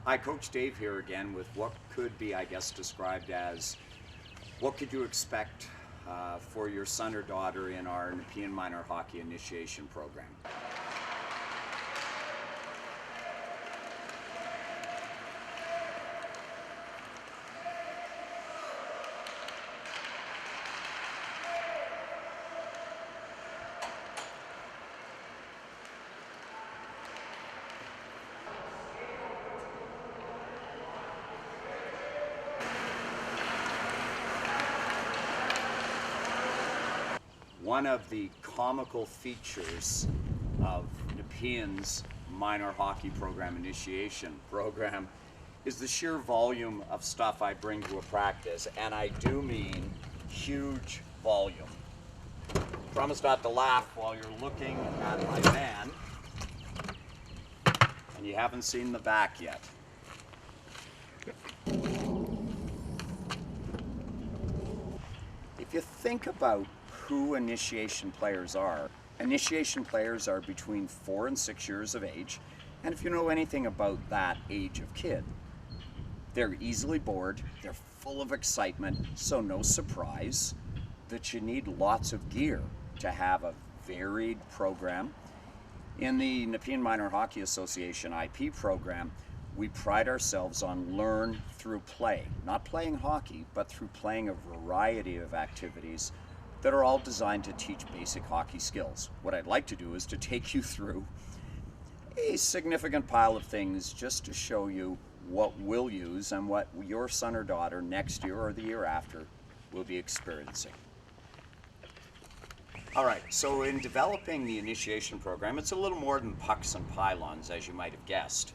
Hi, Coach Dave here again with what could be, I guess, described as what could you expect for your son or daughter in our Nepean Minor Hockey Initiation program. One of the comical features of Nepean's Minor Hockey Program Initiation program is the sheer volume of stuff I bring to a practice, and I do mean huge volume. Promise not to laugh while you're looking at my van, and you haven't seen the back yet. If you think about who initiation players are between 4 and 6 years of age, and if you know anything about that age of kid, they're easily bored, they're full of excitement, so no surprise that you need lots of gear to have a varied program. In the Nepean Minor Hockey Association IP program, we pride ourselves on learn through play, not playing hockey, but through playing a variety of activities that are all designed to teach basic hockey skills. What I'd like to do is to take you through a significant pile of things just to show you what we'll use and what your son or daughter next year or the year after will be experiencing. All right, so in developing the initiation program, it's a little more than pucks and pylons, as you might have guessed.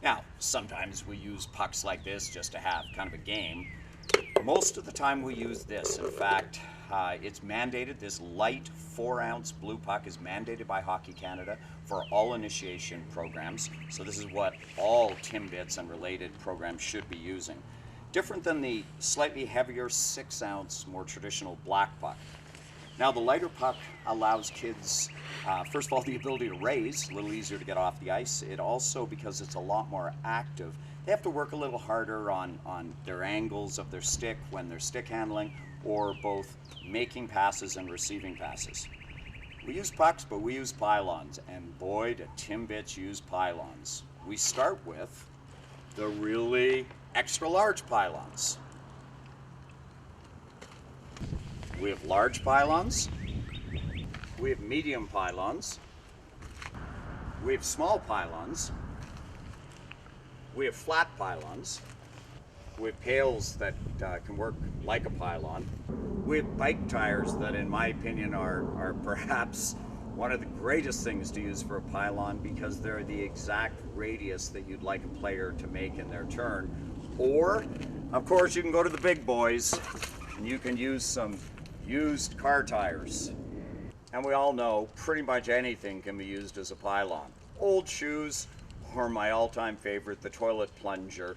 Now, sometimes we use pucks like this just to have kind of a game. Most of the time we use this. In fact, it's mandated, this light 4-ounce blue puck is mandated by Hockey Canada for all initiation programs. So this is what all Timbits and related programs should be using. Different than the slightly heavier 6-ounce, more traditional black puck. Now the lighter puck allows kids, first of all, the ability to raise, a little easier to get off the ice. It also, because it's a lot more active, they have to work a little harder on their angles of their stick when they're stick handling, or both making passes and receiving passes. We use pucks, but we use pylons, and boy, do Timbits use pylons. We start with the really extra large pylons. We have large pylons, we have medium pylons, we have small pylons, we have flat pylons, we have pails that can work like a pylon. We have bike tires that, in my opinion, are perhaps one of the greatest things to use for a pylon because they're the exact radius that you'd like a player to make in their turn. Or, of course, you can go to the big boys and you can use some used car tires. And we all know pretty much anything can be used as a pylon. Old shoes, or my all-time favorite, the toilet plunger.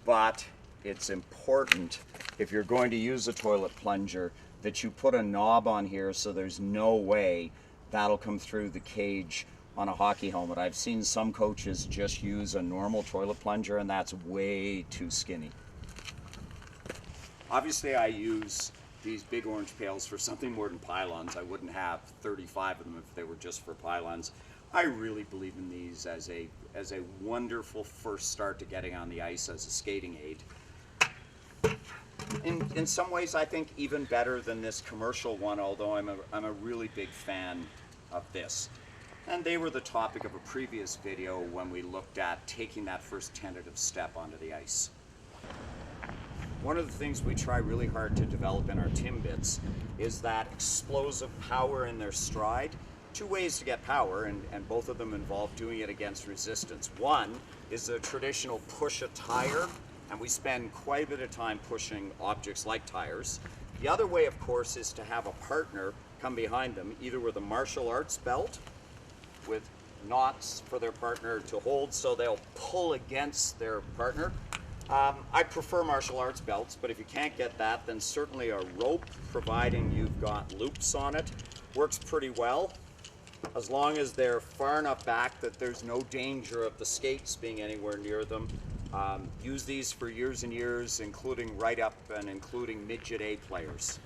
But it's important, if you're going to use a toilet plunger, that you put a knob on here so there's no way that'll come through the cage on a hockey helmet. I've seen some coaches just use a normal toilet plunger, and that's way too skinny. Obviously, I use these big orange pails for something more than pylons. I wouldn't have 35 of them if they were just for pylons. I really believe in these as a wonderful first start to getting on the ice as a skating aid. In some ways, I think even better than this commercial one, although I'm a really big fan of this. And they were the topic of a previous video when we looked at taking that first tentative step onto the ice. One of the things we try really hard to develop in our Timbits is that explosive power in their stride. Two ways to get power, and both of them involve doing it against resistance. One is the traditional push a tire, and we spend quite a bit of time pushing objects like tires. The other way, of course, is to have a partner come behind them, either with a martial arts belt with knots for their partner to hold so they'll pull against their partner. I prefer martial arts belts, but if you can't get that, then certainly a rope, providing you've got loops on it, works pretty well. as long as they're far enough back that there's no danger of the skates being anywhere near them. Use these for years and years, including right up and including midget A players.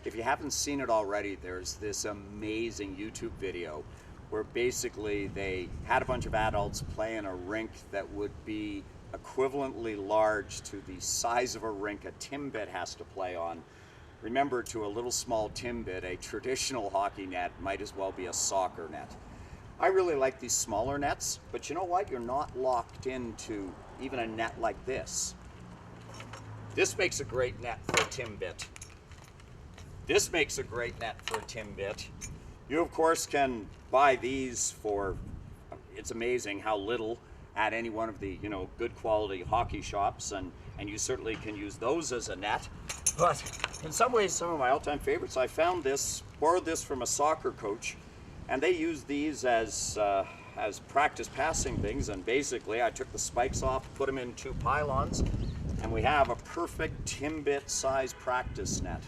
If you haven't seen it already, there's this amazing YouTube video where basically they had a bunch of adults play in a rink that would be equivalently large to the size of a rink a Timbit has to play on. Remember, to a little small Timbit, a traditional hockey net might as well be a soccer net. I really like these smaller nets, but you know what? You're not locked into even a net like this. This makes a great net for a Timbit. This makes a great net for a Timbit. You, of course, can buy these for, it's amazing how little at any one of the, good quality hockey shops, and you certainly can use those as a net. But in some ways, some of my all-time favorites, I found this, borrowed this from a soccer coach, and they use these as practice passing things, and basically I took the spikes off, put them in 2 pylons, and we have a perfect Timbit size practice net.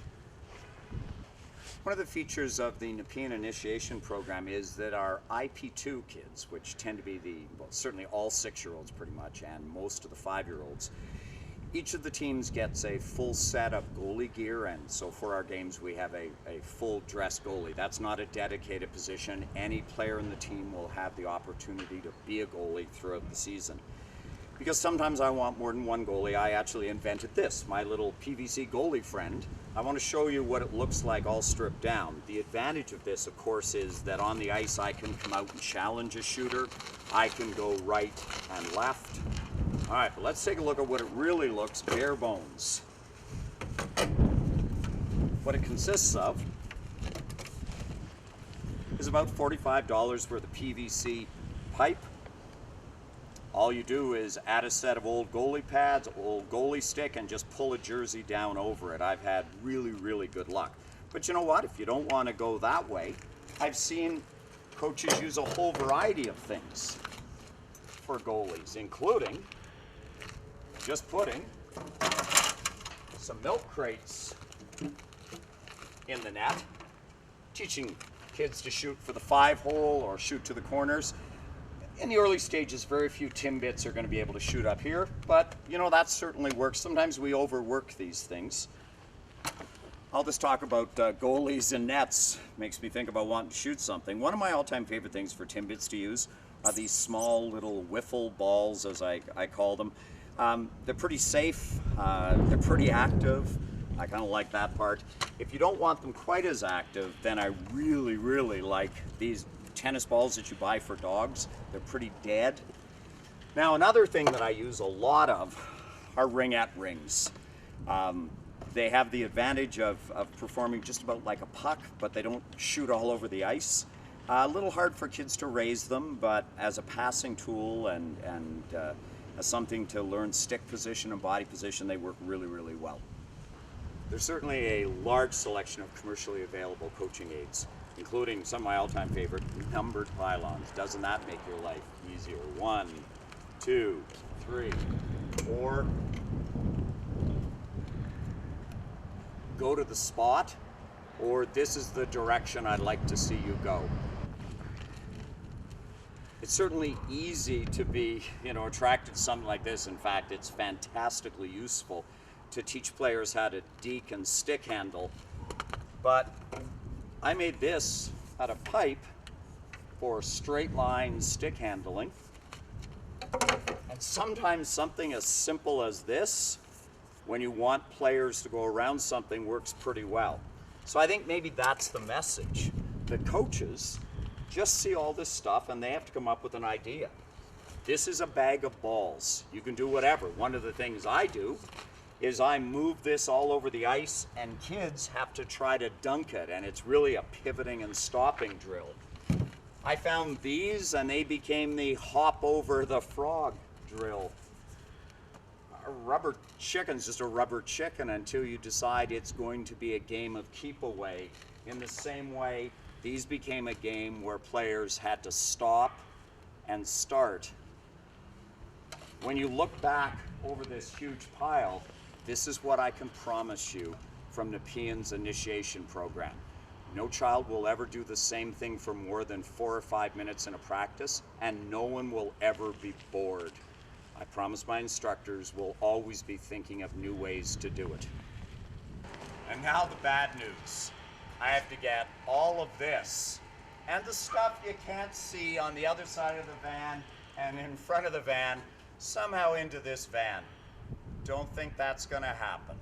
One of the features of the Nepean initiation program is that our IP2 kids, which tend to be certainly all 6-year-olds pretty much, and most of the 5-year-olds, each of the teams gets a full set of goalie gear, and so for our games we have a full dress goalie. That's not a dedicated position. Any player in the team will have the opportunity to be a goalie throughout the season. Because sometimes I want more than one goalie, I actually invented this, my little PVC goalie friend. I want to show you what it looks like all stripped down. The advantage of this, of course, is that on the ice I can come out and challenge a shooter. I can go right and left. All right, but let's take a look at what it really looks bare bones. What it consists of is about $45 worth of PVC pipe. All you do is add a set of old goalie pads, old goalie stick, and just pull a jersey down over it. I've had really, really good luck. But you know what? If you don't want to go that way, I've seen coaches use a whole variety of things for goalies, including just putting some milk crates in the net, teaching kids to shoot for the 5-hole or shoot to the corners. In the early stages, very few Timbits are going to be able to shoot up here, but that certainly works. Sometimes we overwork these things. I'll just talk about goalies and nets. Makes me think about wanting to shoot something. One of my all-time favorite things for Timbits to use are these small little wiffle balls, as I call them. They're pretty safe, they're pretty active. I kind of like that part. If you don't want them quite as active, then I really, really like these tennis balls that you buy for dogs. They're pretty dead. Now, another thing that I use a lot of are ringette rings. They have the advantage of performing just about like a puck, but they don't shoot all over the ice. A little hard for kids to raise them, but as a passing tool and as something to learn stick position and body position, they work really, really well. There's certainly a large selection of commercially available coaching aids, including some of my all-time favorite numbered pylons. Doesn't that make your life easier? 1, 2, 3, 4. Go to the spot, or this is the direction I'd like to see you go. It's certainly easy to be, attracted to something like this. In fact, it's fantastically useful to teach players how to deke and stick handle. But I made this out of pipe for straight line stick handling. And sometimes something as simple as this, when you want players to go around something, works pretty well. So I think maybe that's the message. The coaches just see all this stuff and they have to come up with an idea. This is a bag of balls. You can do whatever. One of the things I do is I move this all over the ice and kids have to try to dunk it, and it's really a pivoting and stopping drill. I found these and they became the hop over the frog drill. A rubber chicken's just a rubber chicken until you decide it's going to be a game of keep away. In the same way, these became a game where players had to stop and start. When you look back over this huge pile, this is what I can promise you from Nepean's initiation program. No child will ever do the same thing for more than 4 or 5 minutes in a practice, and no one will ever be bored. I promise my instructors will always be thinking of new ways to do it. And now the bad news. I have to get all of this and the stuff you can't see on the other side of the van and in front of the van somehow into this van. Don't think that's going to happen.